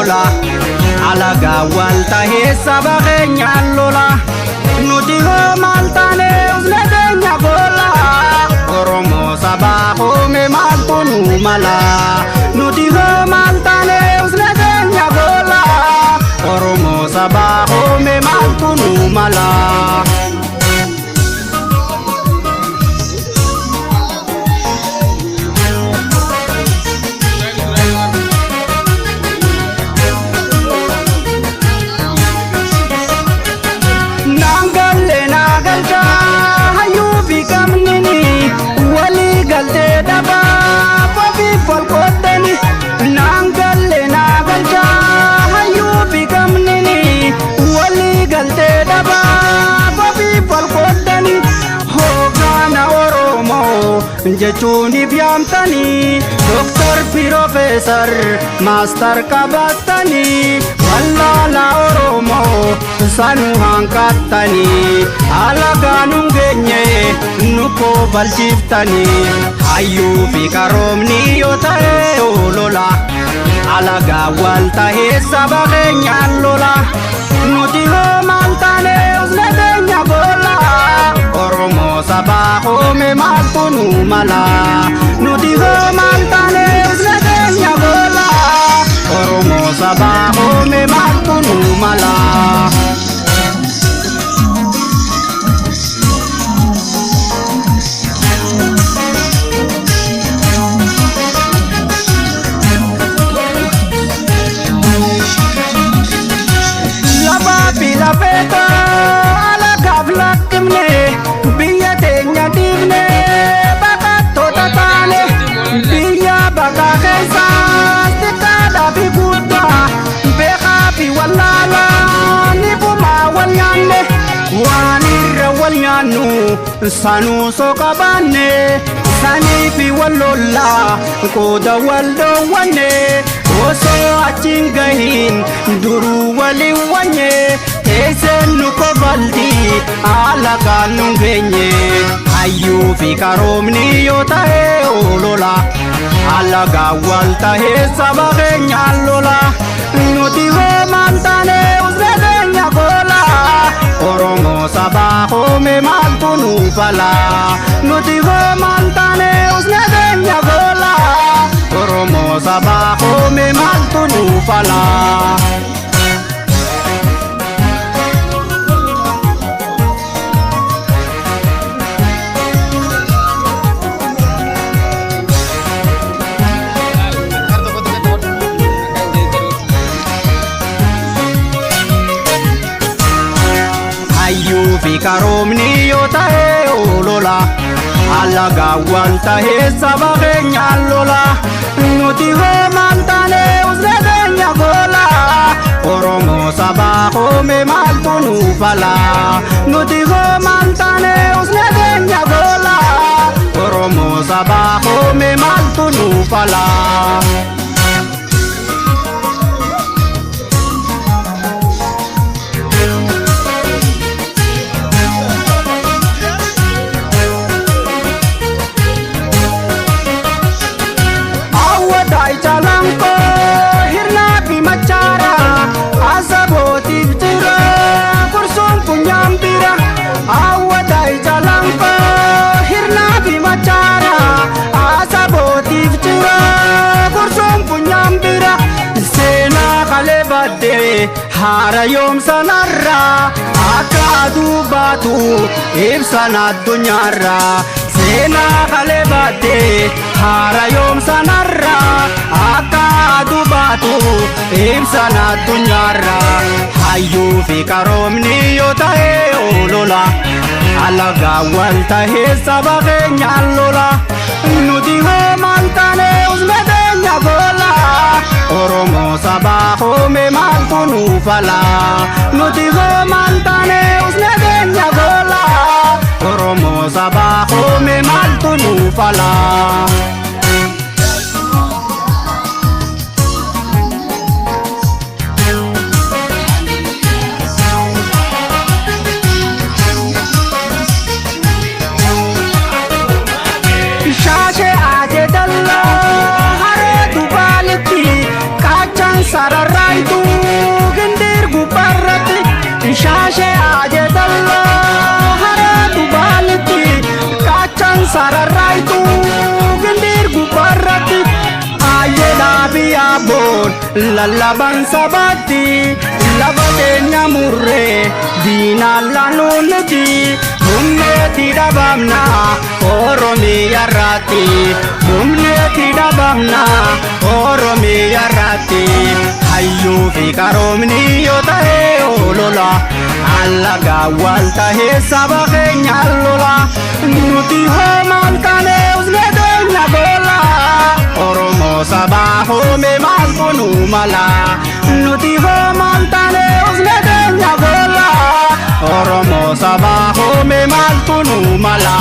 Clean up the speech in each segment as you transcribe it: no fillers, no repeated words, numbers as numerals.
olola alaga walta hesa bagenya lola nuti ho maltane usledenya gola oromo sabaho me maltunu mala nuti ho maltane usledenya gola oromo sabaho me maltunu mala jechuuni biyamtanii doktor professor master qabatanii wallala oromoo sanu hanqattanii alagaanun geenye nuko balchiftanii hayyuu fi qaroomni yoo ta'e olola alagaa walta heessa bageenyaan lola nuti hoo maltaane usleteenya gola oromo sabaho me maltunu mala nuti ho maltane usledenya gola oromo sabaho me maltunu mala laba pila peta ala gavlakimne biya tenya divne baka tota tane biya baka kesa stikada bi gudda beka bi walala ni buma walyanne wanirra walyanu sanu sokabane sani fi walolla koda waldo wane oso achingahin duru wali wanye esenu ko baldi alaga nungenye ayu fi karomni yo tae olola alaga walta hesa bagenya lola nuti ho mantane usledenya gola oromo sabaho me maltunu fala nuti ho mantane usledenya gola oromo sabaho me maltunu fala fi karomni yo tae olola alaga walta hesa bagenya lola nuti ho maltane usledenya gola oromo sabaho me maltunu fala nuti ho maltane usledenya gola oromo sabaho me maltunu fala jalanko hirna bi machara asaboti tira kursun punyam tira awadai jalanko hirna bi machara asaboti tira kursun punyam tira sena kale bade hara yom sanarra akadu batu ibsana dunyara sena kale bade hara yom sanarra akadu batu ibsana dunyara hayu fi karomni yo tae olola alaga walta hesa bagenya lola nuti ho maltane usledenya gola oromo sabaho me maltunu fala nuti ho maltane usledenya gola oromo sabaho me maltunu fala sararraitu gendir gubarrati shashe aje dalla haratu balti kachan sararraitu gendir gubarrati aye labiya bon lallaban sabati labate nyamurre dina lanunti humne tidabamna oromiya rati humne tidabamna oromiya rati hayyu fi karomni yotahe olola allaga walta he sabahe nyallola nuti ho malkane uzne denya bola oromo sabaho me malkunu mala nuti ho malkane uzne denya bola oromo sabaho me malkunu mala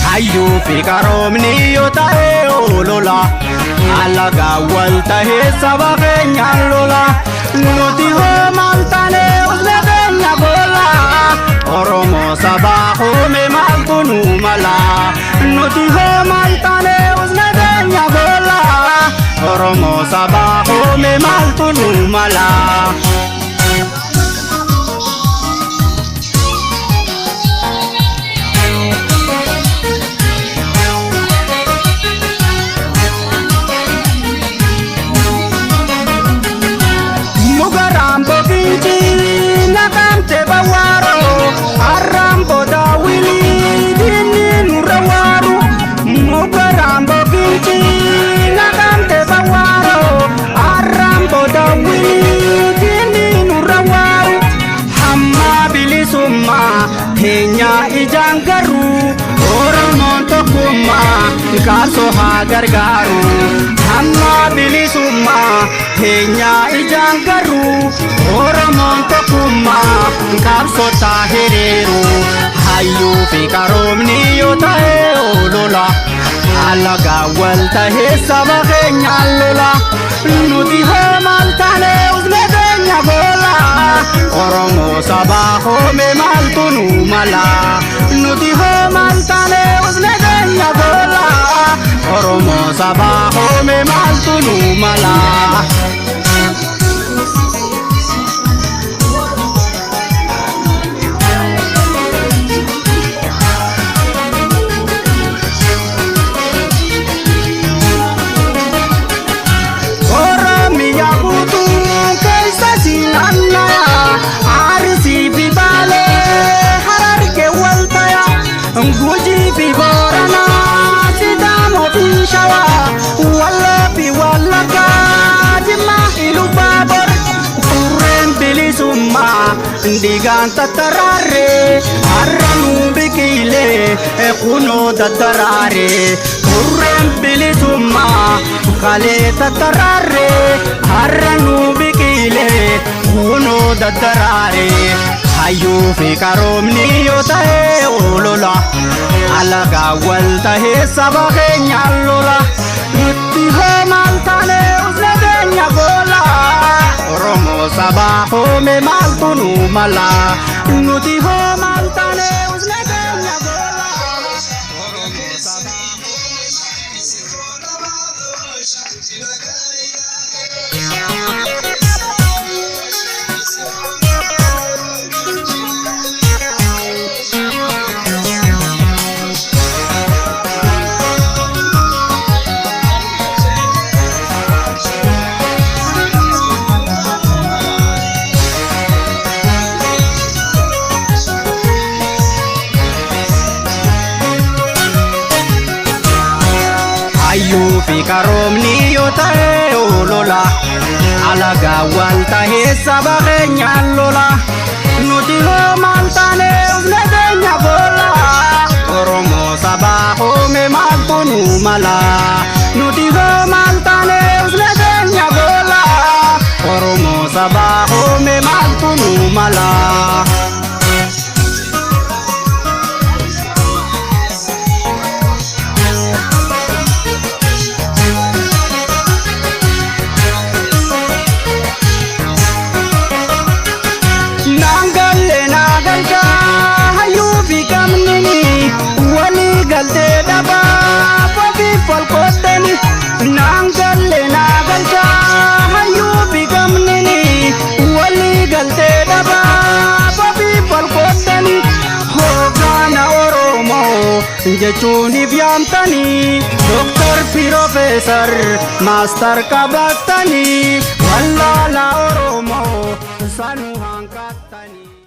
hayyu fi karomni yotahe olola alaga walta he sabahe nyallola nuti ho maltane uzne denya bola oromo sabaho me malkunu mala nuti ho maltane uzne denya bola oromo sabaho me malkunu mala nakamte bawaro arambo dawili dini nurawaru mugarambo kinchi nakamte bawaro arambo dawili dini nurawaru hamma bilisumma henya ijangaru oromon tokuma kaso hagargaru hamma bilisumma henya ijangaru oromon tokuma kapso tahireru hayyu fi karomni yotahe olola alaga walta he sabahe nyallola nuti ho maltane uzne denya bola oromo sabaho me malkunu mala nuti ho maltane uzne denya bola oromo sabaho me malkunu mala Guji fi borana sidamo fi shawa walla fi wallaka jima ilu babor kurren bilisumma ndigan tatarare arranu bikile kuno tatarare kurren bilisumma kale tatarare arranu bikile kuno tatarare hayyu fi karomni yotahe olola alaga walta he sabahe nyallola nuti ho maltane uzne denya bola oromo sabaho me malkunu mala nuti ho maltane uzne denya bola oromo sabaho hayyu fi karomni yotahe olola alaga walta he sabahe nyallola nuti ho maltane uzne denya bola oromo sabaho me malkunu mala nuti ho maltane uzne denya bola oromo sabaho me malkunu mala jechuuniif yaamtanii Doktor Piroofeesar Maastar qabattanii wallaalaa Oromoo sanuu hanqattanii.